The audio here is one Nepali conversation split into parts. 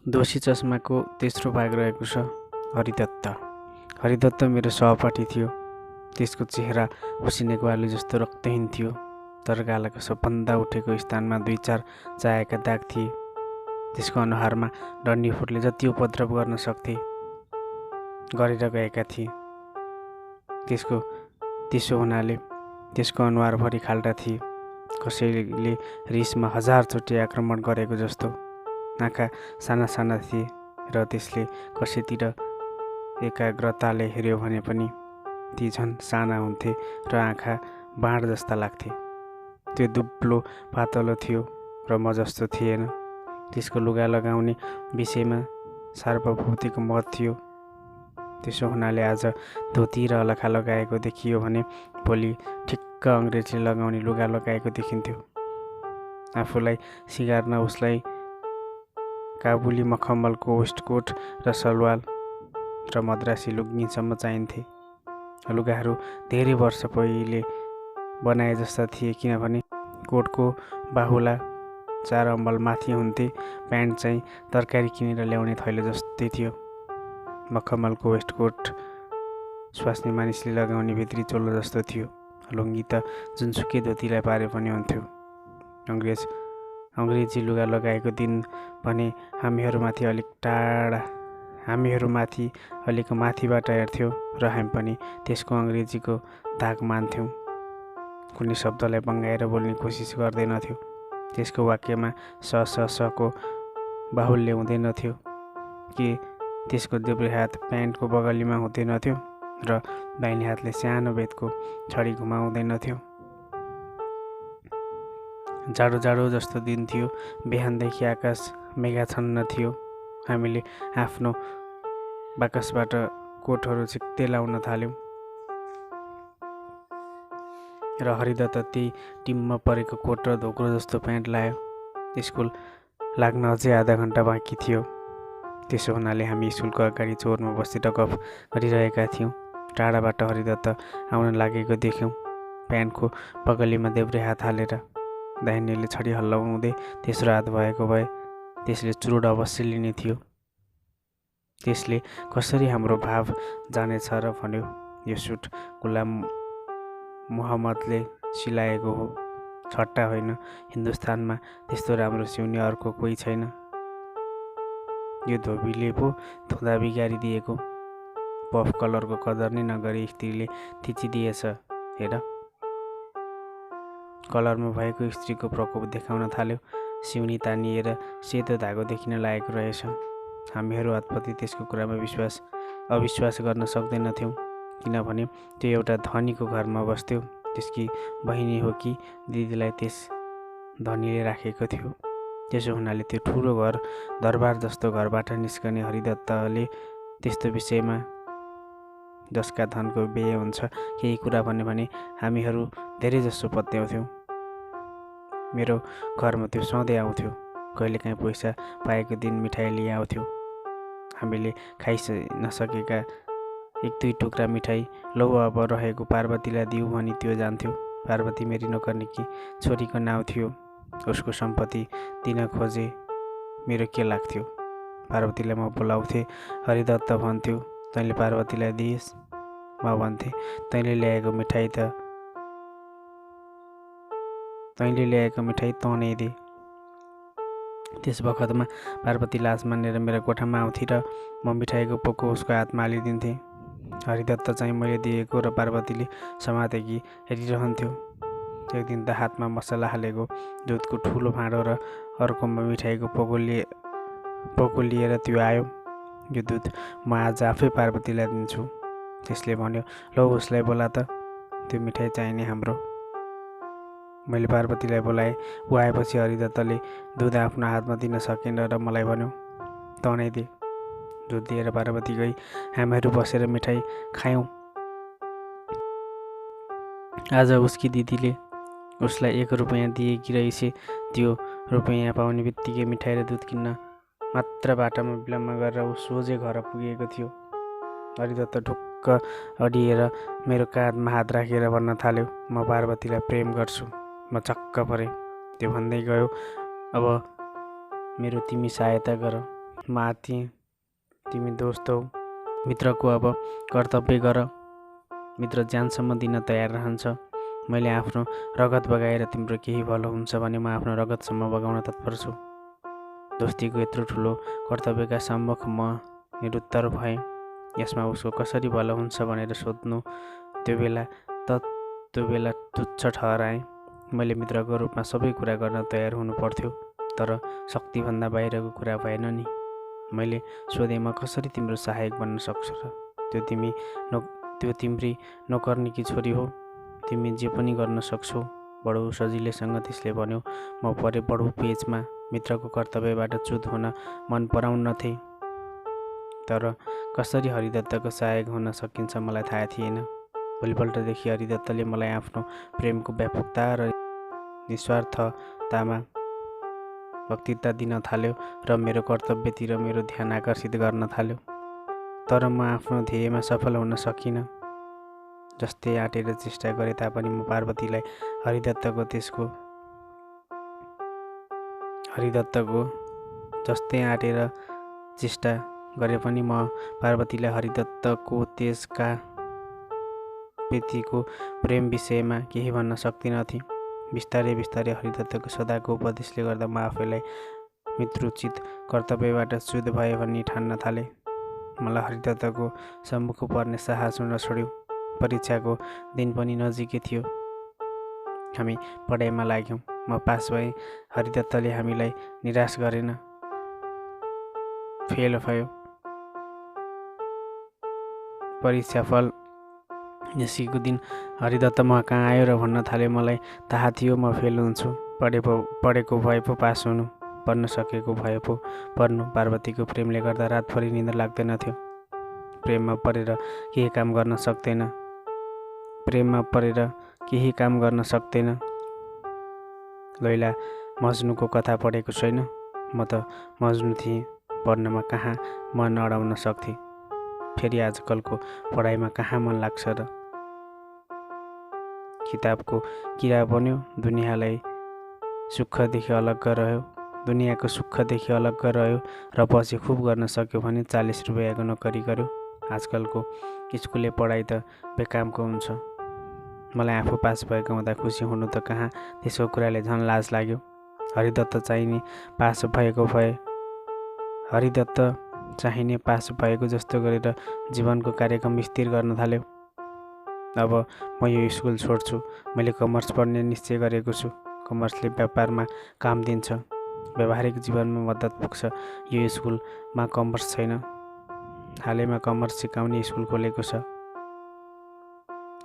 दोषी चस्माको तेस्रो भाग रहेको छ। हरिदत्त हरिदत्त मेरो सहपाठी थियो। त्यसको चेहरा उसिनेको आलु जस्तो रक्तहीन थियो, तर गालाको सबभन्दा उठेको स्थानमा 2-4 चायाका दाग थिए। त्यसको अनुहारमा डन्डीफोरले जति उपद्रव गर्न सक्थे गरेर गएका थिए। त्यसो हुनाले त्यसको अनुहारभरि खाल्टा थिए, कसैले रिसमा 1000 चोटि आक्रमण गरेको जस्तो। आँखा साना साना थिए र त्यसले कसैतिर एकाग्रताले हेऱ्यो भने पनि ती झन् साना हुन्थे र आँखा बाँड जस्ता लाग्थे। त्यो दुब्लो पातलो थियो र म जस्तो थिएन। त्यसको लुगा लगाउने विषयमा सार्वभौतिक मत थियो। त्यसो हुनाले आज धोती र अलखा लगाएको देखियो भने भोलि ठिक्क अङ्ग्रेजले लगाउने लुगा लगाएको देखिन्थ्यो। आफूलाई सिगार्न उसलाई काबुली मखमलको वेस्टकोट र सलवार र मद्रासी लुङ्गीसम्म चाहिन्थे। लुगाहरू धेरै वर्ष पहिले बनाए जस्ता थिए, किनभने कोटको बाहुला 4 अम्बल माथि हुन्थे। प्यान्ट चाहिँ तरकारी किनेर ल्याउने थैलो जस्तै थियो। मखमलको वेस्टकोट स्वास्नी मानिसले लगाउने भित्री चोलो जस्तो थियो। लुङ्गी त जुनसुकै धोतीलाई पारे पनि हुन्थ्यो। अङ्ग्रेजी लुगा लगाएको दिन भने हामीहरूमाथि अलिक माथिबाट हेर्थ्यौँ र हामी पनि त्यसको अङ्ग्रेजीको धाक मान्थ्यौँ। कुनै शब्दलाई बङ्गाएर बोल्ने कोसिस गर्दैनथ्यो। त्यसको वाक्यमा स को बाहुल्य हुँदैनथ्यो कि त्यसको देब्रे हात प्यान्टको बगलीमा हुँदैनथ्यो र दाहिने हातले सानो बेतको छडी घुमाउँदैनथ्यो। जाडो जस्तो दिन थियो। बिहानदेखि आकाश मेघाच्छन्न थियो। हामीले आफ्नो बाकसबाट कोटहरू छिक्दै लाउन थाल्यौँ र हरिदत्त त्यही टिममा परेको कोट र धोक्रो जस्तो प्यान्ट लायो। स्कुल लाग्न अझै आधा घन्टा बाँकी थियो। त्यसो हुनाले हामी स्कुलको अगाडि चोरमा बसेर गफ गरिरहेका थियौँ। टाढाबाट हरिदत्त आउन लागेको देख्यौँ। प्यान्टको पगलीमा देब्रे हात हालेर दाहिनेले छडी हल्लाउँदै तेस्रो हात भएको भए त्यसले चुरोट अवश्य लिने थियो। त्यसले कसरी हाम्रो भाव जानेछ र भन्यो, यो सुट गुलाम मुहम्मदले सिलाएको हो, छट्टा होइन। हिन्दुस्तानमा त्यस्तो राम्रो सिउने अर्को कोही छैन। यो धोबीले पो धुँदा बिगारिदिएको। पफ कलरको कदर नै नगरी स्त्रीले थिचिदिएछ। हेर, कलरमा भएको स्त्रीको प्रकोप देखाउन थाल्यो। सिउनी तानिएर सेतो धागो देखिन लागेको रहेछ। हामीहरू हतपति त्यसको कुरामा अविश्वास गर्न सक्दैनथ्यौँ, किनभने त्यो एउटा धनीको घरमा बस्थ्यो। त्यसकी बहिनी हो कि दिदीलाई त्यस धनीले राखेको थियो। त्यसो हुनाले त्यो ठुलो घर, दरबार जस्तो घरबाट निस्कने हरिदत्तले त्यस्तो विषयमा जसका धनको व्यय हुन्छ केही कुरा भन्यो भने हामीहरू धेरै जसो पत्याउँथ्यौँ। मेरो घरमा त्यो सधैँ आउँथ्यो। कहिलेकाहीँ पैसा पाएको दिन मिठाई लिए आउँथ्यो। हामीले खाइ नसकेका 1-2 टुक्रा मिठाई लौ अब रहेको पार्वतीलाई दिउँ भनी त्यो जान्थ्यो। पार्वती मेरी नोकर्नीकी छोरीको नाउँ थियो। उसको सम्पत्ति दिन खोजे मेरो के लाग्थ्यो। पार्वतीलाई म बोलाउँथे। हरिदत्त भन्थ्यो, तैँले पार्वतीलाई दिइस्? म भन्थेँ, तैँले ल्याएको मिठाई तँ नै दे। त्यस बखतमा पार्वती लाज मानेर मेरो कोठामा आउँथे र म मिठाईको पोको उसको हातमा हालिदिन्थेँ। हरिदत्त चाहिँ मैले दिएको र पार्वतीले समातेकी हेरिरहन्थ्यो। एक दिन त हातमा मसला हालेको दुधको ठुलो भाँडो र अर्कोमा मिठाईको पोको लिएर त्यो आयो। यो दुध म आज आफै पार्वतीलाई दिन्छु। त्यसले भन्यो, लौ उसलाई बोला त, त्यो मिठाई चाहिने हाम्रो। मैले पार्वतीलाई बोलाएँ। ऊ आएपछि हरिदत्तले दुध आफ्नो हातमा दिन सकेन र मलाई भन्यो, तँ नै दे। दुध दिएर पार्वती गई। हामीहरू बसेर मिठाई खायौँ। आज उसकी दिदीले उसलाई 1 रुपैयाँ दिएकी रहेछ। त्यो रुपैयाँ पाउने बित्तिकै मिठाई र दुध किन्न मात्र बाटामा विलम्ब गरेर ऊ सोझै घर पुगेको थियो। हरिदत्त ढुक्क अडिएर मेरो काँधमा हात राखेर भन्न थाल्यो, म पार्वतीलाई प्रेम गर्छु। म चक्क परेँ। त्यो भन्दै गयो, अब मेरो तिमी सहायता गर। म आत्तिएँ। तिमी दोस्त हौ। मित्रको अब कर्तव्य गर। मित्र ज्यानसम्म दिन तयार रहन्छ। मैले आफ्नो रगत बगाएर तिम्रो केही भलो हुन्छ भने म आफ्नो रगतसम्म बगाउन तत्पर छु। दोस्तीको यत्रो ठुलो कर्तव्यका सम्मुख म निरुत्तर भएँ। यसमा उसको कसरी भलो हुन्छ भनेर सोध्नु त्यो बेला तुच्छ ठहराएँ। मैले मित्रको रूपमा सबै कुरा गर्न तयार हुनु पर्थ्यो, तर शक्तिभन्दा बाहिरको कुरा भएन नि। मैले सोधेँ, म कसरी तिम्रो सहायक बन्न सक्छु र? त्यो तिम्री नोकर्नीकी छोरी हो, तिमी जे पनि गर्न सक्छौ। बडो सजिलैसँग त्यसले भन्यो। म बडो पेजमा मित्रको कर्तव्यबाट च्युत हुन मन पराउन्नथे, तर कसरी हरिदत्तको सहायक हुन सकिन्छ मलाई थाहा थिएन। भोलिपल्टदेखि हरिदत्तले मलाई आफ्नो प्रेमको व्यापकता र निस्वार्थतामा वक्तृता दिन थाल्यो र मेरो कर्तव्यतिर मेरो ध्यान आकर्षित गर्न थाल्यो। तर म आफ्नो ध्येयमा सफल हुन सकिनँ। जस्तै आँटेर चेष्टा गरे तापनि म पार्वतीलाई हरिदत्तको जस्तै आँटेर चेष्टा गरे पनि म पार्वतीलाई हरिदत्तको त्यसका प्रीतिको प्रेम विषयमा केही भन्न सक्दिनथेँ। बिस्तारै हरिदत्तको सदाको उपदेशले गर्दा म आफैलाई मित्रोचित कर्तव्यबाट च्युत भए भन्ने ठान्न थालेँ। मलाई हरिदत्तको सम्मुख पर्ने साहस हुन छोड्यो। परीक्षाको दिन पनि नजिकै थियो। हामी पढाइमा लाग्यौँ। म पास भएँ। हरिदत्तले हामीलाई निराश गरेन, फेल भयो। परीक्षाफल निस्केको दिन हरिदत्त म कहाँ आयो र भन्न थाल्यो। मलाई थाहा थियो म फेल हुन्छु। पढेको भए पो पास हुनु, पढ्न सकेको भए पो पढ्नु। पार्वतीको प्रेमले गर्दा रातभरि निद्रा लाग्दैन थियो। प्रेममा परेर केही काम गर्न सक्दैन। लैला मज्नुको कथा पढेको छैन? म त मज्नु थिएँ। पढ्नमा कहाँ मन अडाउन सक्थेँ। फेरि आजकलको पढाइमा कहाँ मन लाग्छ र? किताबको किरा बन्यो। दुनियाँको सुखदेखि अलग्ग रह्यो र पछि खुब गर्न सक्यो भने 40 रुपियाँको नोकरी गर्यो। आजकलको स्कुले पढाइ त बेकामको हुन्छ। मलाई आफू पास भएको हुँदा खुसी हुनु त कहाँ, त्यसको कुराले झन् लाज लाग्यो। हरिदत्त चाहिने पास भएको जस्तो गरेर जीवनको कार्यक्रम स्थिर गर्न थाल्यो। अब म यो स्कुल छोड्छु। मैले कमर्स पढ्ने निश्चय गरेको छु। कमर्सले व्यापारमा काम दिन्छ, व्यावहारिक जीवनमा मद्दत पुग्छ। यो स्कुलमा कमर्स छैन। हालैमा कमर्स सिकाउने स्कुल खोलेको छ,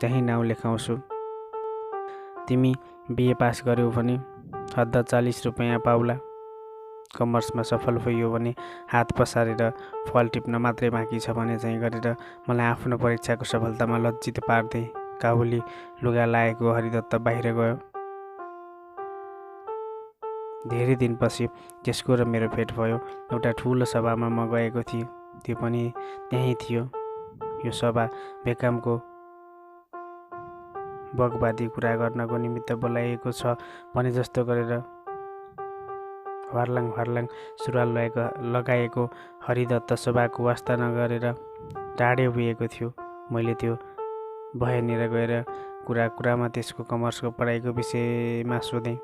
त्यहीँ नाउँ लेखाउँछु। तिमी बिए पास गर्यौ भने हद्द 40 रुपियाँ पाउला। कमर्समा सफल भयो भने हात पसारेर फल टिप्न मात्रै बाँकी छ भने चाहिँ गरेर मलाई आफ्नो परीक्षाको सफलतामा लज्जित पार्दै काबुली लुगा लाएको हरिदत्त बाहिर गयो। धेरै दिनपछि त्यसको र मेरो भेट भयो। एउटा ठुलो सभामा म गएको थिएँ। त्यो पनि त्यहीँ थियो। यो सभा बेकामको बगबादी कुरा गर्नको निमित्त बोलाइएको छ भने जस्तो गरेर हर्लाङ सुरुवाल लगाएको हरिदत्त सभाको वास्ता नगरेर टाढे उभिएको थियो। मैले त्यो भएनेर गएर कुरामा त्यसको कमर्सको पढाइको विषयमा सोधेँ।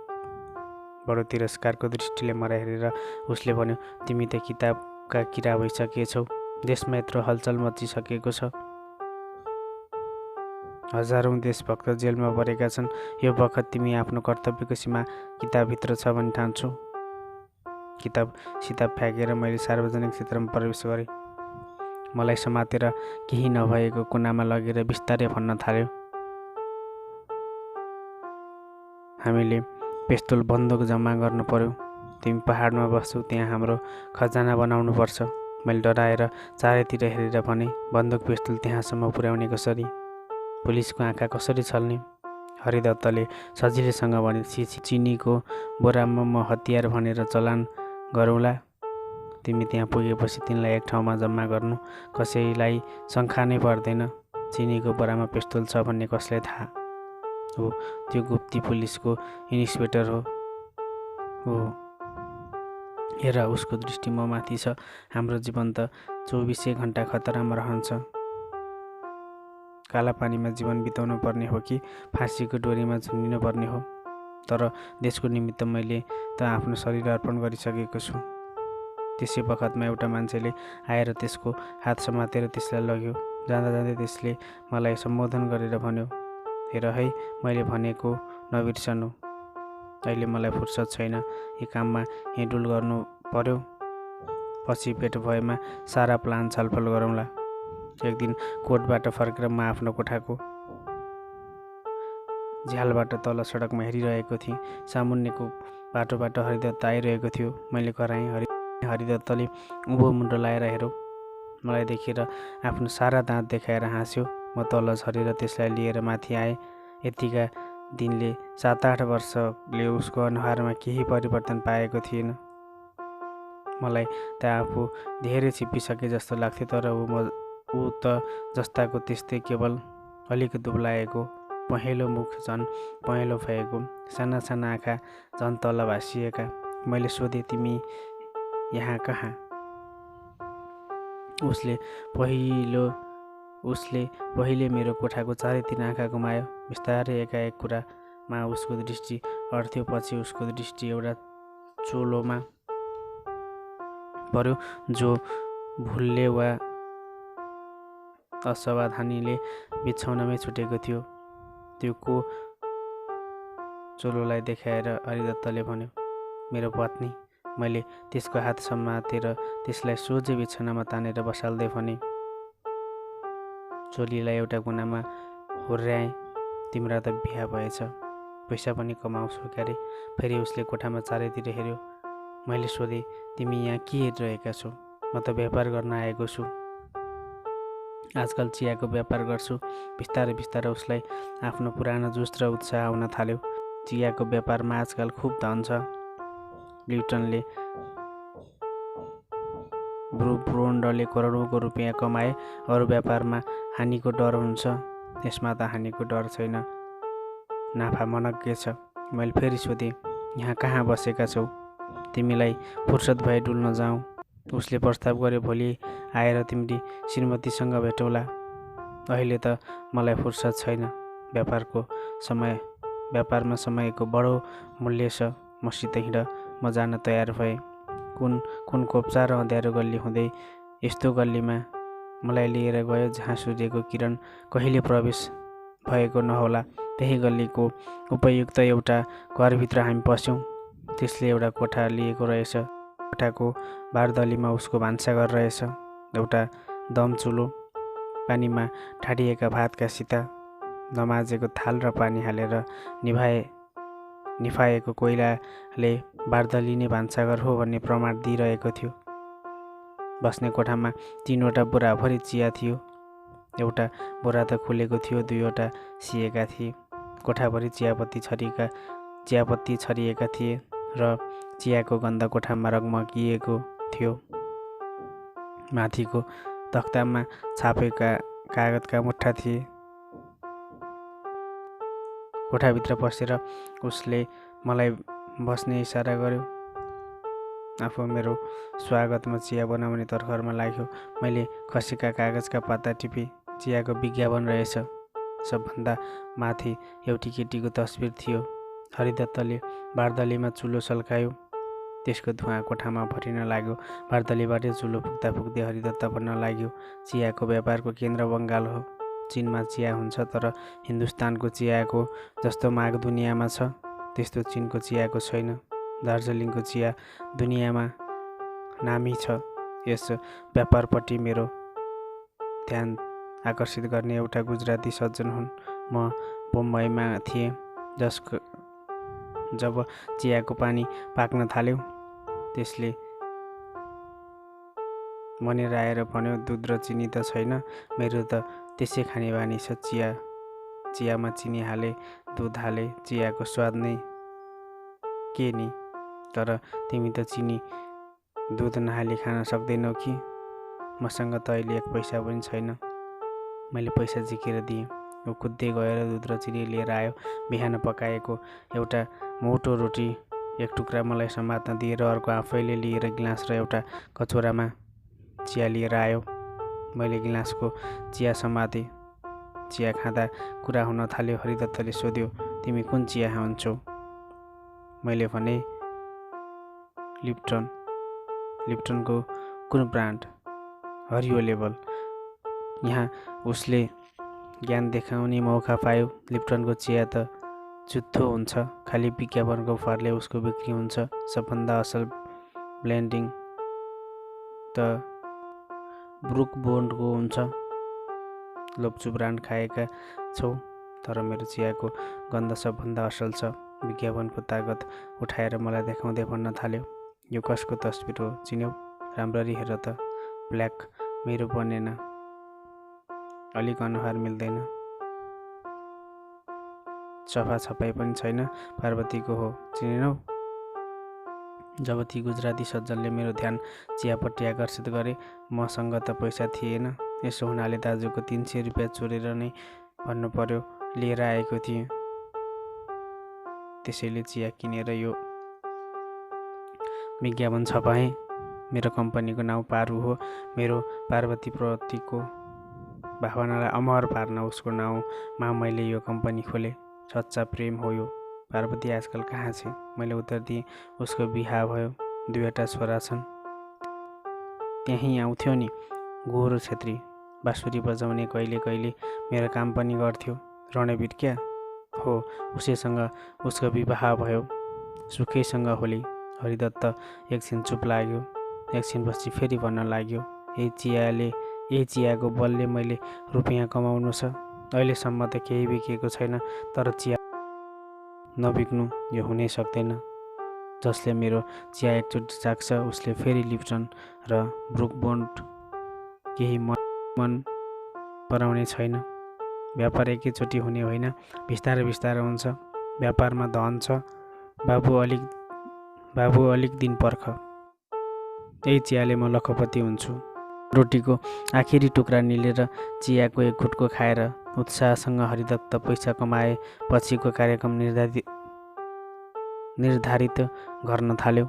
बडो तिरस्कारको दृष्टिले मलाई हेरेर उसले भन्यो, तिमी त किताबका किरा भइसकेछौ। देशमा यत्रो हलचल मचिसकेको छ। हजारौं देशभक्त जेलमा परेका छन्। यो बखत तिमी आफ्नो कर्तव्यको सीमा किताबभित्र छ भनी ठान्छौ। किताब फ्याँकेर मैले सार्वजनिक क्षेत्रमा प्रवेश गरेँ। मलाई समातेर केही नभएको कुनामा लगेर बिस्तारै भन्न थाल्यो, हामीले पिस्तोल बन्दुक जम्मा गर्नु पर्यो। तिमी पहाडमा बस्छौ, त्यहाँ हाम्रो खजाना बनाउनु पर्छ। मैले डराएर चारैतिर हेरेर भने, बन्दुक पिस्तोल त्यहाँसम्म पुर्याउने कसरी? पुलिसको आँखा कसरी छल्ने? हरिदत्तले सजिलैसँग भने, चिनीको बोरामा म हतियार भनेर चलान गरौँला। तिमी त्यहाँ पुगेपछि तिनलाई एक ठाउँमा जम्मा गर्नु कसैलाई शङ्का नै पर्दैन। चिनीको बोरामा पिस्तोल छ भन्ने कसलाई थाहा हो? त्यो गुप्ती पुलिसको इन्सपेक्टर हो। हेर उसको दृष्टि म माथि छ। हाम्रो जीवन त 24 घण्टा खतरामा रहन्छ। काला पानीमा जीवन बिताउनु पर्ने हो कि फाँसीको डोरीमा झुन्डिनु पर्ने हो। तर देशको निमित्त मैले त आफ्नो शरीर अर्पण गरिसकेको छु। त्यसै बखतमा एउटा मान्छेले आएर त्यसको हात समातेर त्यसलाई लग्यो। जाँदा जाँदै त्यसले मलाई सम्बोधन गरेर भन्यो, हेर है, मैले भनेको नबिर्सनु। अहिले मलाई फुर्सद छैन, यी काममा हिँडुल गर्नु पर्यो। पछि भेट भएमा सारा प्लान छलफल गरौँला। एक दिन कोर्टबाट फर्केर म आफ्नो कोठाको झ्यालबाट तल सडकमा हेरिरहेको थिएँ। सामुन्नेको बाटोबाट हरिदत्त आइरहेको थियो। मैले कराएँ, हरिदत्तले उँभो मुन्टो लाएर हेरौँ। मलाई देखेर आफ्नो सारा दाँत देखाएर हाँस्यो। म तल झरेर त्यसलाई लिएर माथि आएँ। यतिका दिनले 7-8 वर्षले उसको अनुहारमा केही परिवर्तन पाएको थिएन। मलाई त आफू धेरै छिप्पिसके जस्तो लाग्थ्यो, तर ऊ त जस्ताको त्यस्तै, केवल अलिक दुब्लाएको, पहेँलो मुख झन् पहेँलो भएको, साना साना आँखा झन् तल भाँसिएका। मैले सोधेँ, तिमी यहाँ कहाँ? उसले पहिले मेरो कोठाको चारैतिर आँखा घुमायो। बिस्तारै एकाएक कुरामा उसको दृष्टि अड्थ्यो। पछि उसको दृष्टि एउटा चोलोमा पर्यो जो भुलले वा असावधानीले बिछाउनमै छुटेको थियो। त्यो को? चोलोलाई देखाएर हरिदत्तले भन्यो, मेरो पत्नी। मैले त्यसको हात समातेर त्यसलाई सोझै बिछानामा तानेर बसाल्दै भने, चोलीलाई एउटा कुनामा हुर्याएँ, तिम्रो त बिहा भएछ, पैसा पनि कमाउँछौ क्यारे। फेरि उसले कोठामा चारैतिर हेऱ्यो। मैले सोधेँ, तिमी यहाँ के हेरिरहेका छौ? म त व्यापार गर्न आएको छु। आजकल चियाको व्यापार गर्छु। बिस्तारै बिस्तारै उसलाई आफ्नो पुरानो जोस र उत्साह आउन थाल्यो। चियाको व्यापारमा आजकल खुब धन छ। ल्युटनले ब्रोन्डले करोडौँको रुपियाँ कमाए। अरू व्यापारमा हानिको डर हुन्छ, यसमा त हानिको डर छैन, नाफा मनग्गे छ। मैले फेरि सोधेँ, यहाँ कहाँ बसेका छौ? तिमीलाई फुर्सद भए डुल्न जाउँ। उसले प्रस्ताव गर्यो, भोलि आएर तिम्री श्रीमतीसँग भेटौँला। अहिले त मलाई फुर्सद छैन। व्यापारमा समयको बडो मूल्य छ। मसित हिँड, म जान तयार भएँ। कुन कोप्चा र अँध्यारो गल्ली हुँदै यस्तो गल्लीमा मलाई लिएर गयो जहाँ सूर्यको किरण कहिले प्रवेश भएको नहोला। त्यही गल्लीको उपयुक्त एउटा घरभित्र हामी पस्यौँ। त्यसले एउटा कोठा लिएको रहेछ। कोठाको बारदलीमा उसको भान्साघर रहेछ। एउटा दम चुलो, पानीमा ठाडिएका भातका सिता, नमाजेको थाल र पानी हालेर निभाएको कोइलाले बारदली नै भान्साघर हो भन्ने प्रमाण दिइरहेको थियो। बस्ने कोठामा 3वटा बोराभरि चिया थियो। एउटा बोरा त खुलेको थियो, 2वटा सिएका थिए। कोठाभरि चियापत्ती छरिएका थिए र चियाको गन्ध कोठामा रगमगिएको थियो। माथिको तख्तामा छापेका कागतका मुठा थिए। कोठाभित्र पसेर उसले मलाई बस्ने इसारा गर्यो। आफू मेरो स्वागतमा चिया बनाउने तर्खरमा लाग्यो। मैले खसेका कागजका पाता टिपेँ। चियाको विज्ञापन रहेछ। सबभन्दा माथि एउटी केटीको तस्बिर थियो। हरिदत्तले बारदलीमा चुलो सल्कायो। त्यसको धुवाँ कोठामा भरिन लाग्यो। बारदलीबाटै चुलो फुक्दा फुक्दै हरिदत्त भन्न लाग्यो, चियाको व्यापारको केन्द्र बङ्गाल हो। चीनमा चिया हुन्छ, तर हिन्दुस्तानको चियाको जस्तो माग दुनियाँमा छ त्यस्तो चीनको चियाको छैन। दार्जिलिङको चिया दुनियाँमा नामी छ। यस व्यापारपट्टि मेरो ध्यान आकर्षित गर्ने एउटा गुजराती सज्जन हुन्। म बम्बईमा थिएँ। जब चियाको पानी पाक्न थाल्यो, त्यसले मनेर आएर भन्यो, दुध र चिनी त छैन, मेरो त त्यसै खाने बानी छ। चियामा चिनी हाले, दुध हाले, चियाको स्वाद नै के नि? तर तिमी त चिनी दुध नहाली खान सक्दैनौ कि? मसँग त अहिले 1 पैसा पनि छैन। मैले पैसा झिकेर दिएँ। ऊ कुद्दै गएर दुध र चिनी लिएर आयो। बिहान पकाएको एउटा मोटो रोटी एक टुक्रा मलाई समात्न दिएर अर्को आफैले लिएर गिलास र एउटा कचौरामा चिया लिएर आयो। मैले गिलासको चिया समातेँ। चिया खाँदा कुरा हुन थाल्यो। हरिदत्तले सोध्यो, तिमी कुन चिया खान्छौ? मैले भने, लिप्टन। लिप्टनको कुन ब्रान्ड? हरियो लेबल। यहाँ उसले ज्ञान देखाउने मौका पायो। लिप्टनको चिया त जुत्थो हुन्छ, खालि विज्ञापनको भरले उसको बिक्री हुन्छ। सबभन्दा असल ब्लेन्डिङ त ब्रुक बोन्डको हुन्छ। लोप्चु ब्रान्ड खाएका छौ, तर मेरो चियाको गन्ध सबभन्दा असल छ। विज्ञापनको तागत उठाएर मलाई देखाउँदै भन्न थाल्यो, यो कसको तस्बिर हो चिन्यौ? राम्ररी हेर त, ब्ल्याक मेरो बनेन, अलिक अनुहार मिल्दैन, सफा छपाई पनि छैन, पार्वतीको हो, चिनेनौ? जब ती गुजराती सज्जनले मेरो ध्यान चियापट्टि आकर्षित गरे, मसँग त पैसा थिएन। यसो हुनाले दाजुको 300 रुपियाँ चोरेर नै भन्नु पर्यो लिएर आएको थिएँ। त्यसैले चिया किनेर यो विज्ञापन छपाएँ। मेरो कम्पनीको नाउँ पारु हो। मेरो पार्वतीप्रतिको भावनालाई अमर पार्न उसको नाउँमा मैले यो कम्पनी खोलेँ। सच्चा प्रेम हो यो। पार्वती आजकल कहाँ छे? मैले उत्तर दिएँ, उसको बिहा भयो, 2वटा छोरा छन्। त्यहीँ आउँथ्यो नि, गोरो छेत्री, बाँसुरी बजाउने, कहिले कहिले मेरो काम पनि गर्थ्यो। रणवीर क्या? हो, उसैसँग उसको विवाह भयो, सुखैसँग होली। हरिदत्त एकछिन चुप लाग्यो। एकछिनपछि फेरि भन्न लाग्यो, यही चियाको बलले मैले रुपियाँ कमाउनु छ। अहिलेसम्म त केही बिकेको छैन, तर चिया नबिक्नु यो हुनै सक्दैन। जसले मेरो चिया एकचोटि चाख्छ उसले फेरि लिप्टन र ब्रुक बोन्ड केही मन पराउने छैन। व्यापार एकैचोटि हुने होइन, बिस्तारै बिस्तारै हुन्छ। व्यापारमा धन छ। बाबु अलिक दिन पर्ख, यही चियाले म लखपति हुन्छु। रोटीको आखिरी टुक्रा निलेर चियाको एक घुटको खाएर उत्साहसँग हरिदत्त पैसा कमाए पछिको कार्यक्रम निर्धारित गर्न थाल्यो।